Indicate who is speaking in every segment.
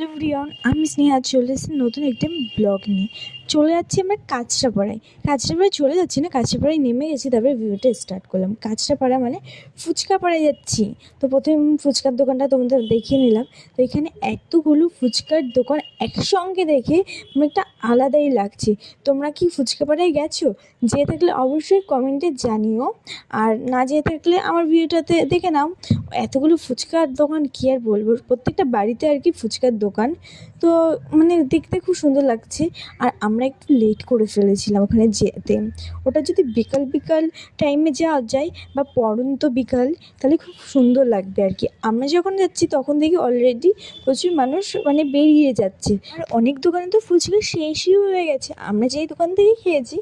Speaker 1: Hello everyone, আমি স্নেহা চলে এসেছি নতুন একটি ব্লগ নিয়ে। চলে যাচ্ছি আমরা কাঁচরাপাড়ায়। কাঁচরাপাড়ায় চলে যাচ্ছি না, কাঁচরাপাড়ায় নেমে গেছি, তারপরে ভিডিওটা স্টার্ট করলাম। কাঁচরাপাড়া মানে ফুচকাপাড়ায় যাচ্ছি। তো প্রথমে ফুচকার দোকানটা তোমাদের দেখিয়ে নিলাম। তো এখানে এতগুলো ফুচকার দোকান একসঙ্গে দেখে একটা আলাদাই লাগছে। তোমরা কি ফুচকাপাড়ায় গেছো? যেয়ে থাকলে অবশ্যই কমেন্টে জানিও, আর না যেয়ে থাকলে আমার ভিডিওটাতে দেখে নাও। এতগুলো ফুচকার দোকান কী আর বলবো, প্রত্যেকটা বাড়িতে আর কি ফুচকার দোকান। তো মানে দেখতে খুব সুন্দর লাগছে। আর আমরা একটু লেট করে ফেলেছিলাম ওখানে যেতে। ওটা যদি বিকাল বিকাল টাইমে যাওয়া যায় বা পড়ন্ত বিকাল, তাহলে খুব সুন্দর লাগবে আর কি। আমরা যখন যাচ্ছি তখন দেখি অলরেডি প্রচুর মানুষ মানে বেরিয়ে যাচ্ছে, আর অনেক দোকানে তো ফুচকা শেষই হয়ে গেছে। আমরা যেই দোকান থেকে খেয়েছি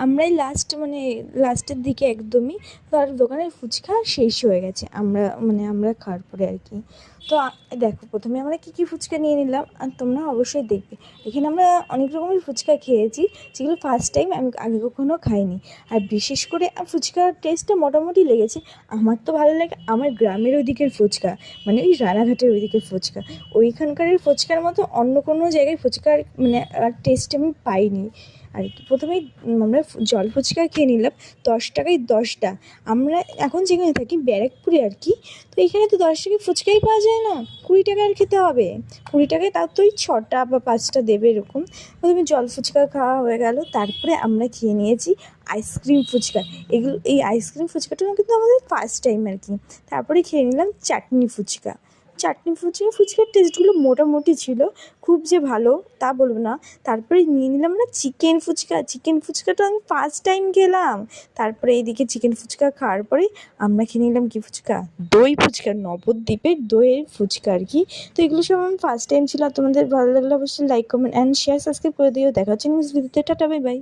Speaker 1: আমরাই লাস্ট, মানে লাস্টের দিকে একদমই। তো আর দোকানের ফুচকা শেষ হয়ে গেছে আমরা খাওয়ার পরে আর কি। তো দেখো প্রথমে আমরা কী কী ফুচকা নিয়ে নিলাম, আর তোমরা অবশ্যই দেখবে। এখানে আমরা অনেক রকমের ফুচকা খেয়েছি, যেগুলো ফার্স্ট টাইম আমি আগে কখনো খাইনি। আর বিশেষ করে ফুচকার টেস্টটা মোটামুটি লেগেছে। আমার তো ভালো লাগে আমার গ্রামের ওইদিকের ফুচকা, মানে ওই রানাঘাটের ওইদিকের ফুচকা। ওইখানকার ফুচকার মতো অন্য কোনো জায়গায় ফুচকার মানে টেস্ট আমি পাইনি আর কি। প্রথমেই আমরা জল ফুচকা খেয়ে নিলাম। 10 টাকায় 10টা। আমরা এখন যেখানে থাকি ব্যারাকপুরে আর কি, তো এখানে তো 10 টাকায় ফুচকাই পাওয়া যায় না, 20 টাকার খেতে হবে। 20 টাকায় তাও তো ওই 6টা বা 5টা দেবে এরকম। প্রথমে জল ফুচকা খাওয়া হয়ে গেল, তারপরে আমরা খেয়ে নিয়েছি আইসক্রিম ফুচকা। এই আইসক্রিম ফুচকাটা কিন্তু আমাদের ফার্স্ট টাইম আর কি। তারপরে খেয়ে নিলাম চাটনি ফুচকা। ফুচকার টেস্টগুলো মোটামুটি ছিল, খুব যে ভালো তা বলবো না। তারপরে নিয়ে নিলাম না চিকেন ফুচকাটা আমি ফার্স্ট টাইম খেলাম। তারপরে এইদিকে চিকেন ফুচকা খাওয়ার পরে আমরা খেয়ে নিলাম কী ফুচকা, দই ফুচকা, নবদ্বীপের দইয়ের ফুচকা আর কি। তো এগুলো সব আমার ফার্স্ট টাইম ছিল। আর তোমাদের ভালো লাগলে অবশ্যই like comment and share subscribe করে দিও। দেখা হচ্ছে নেক্সট ভিডিওতে। Tata, bye bye.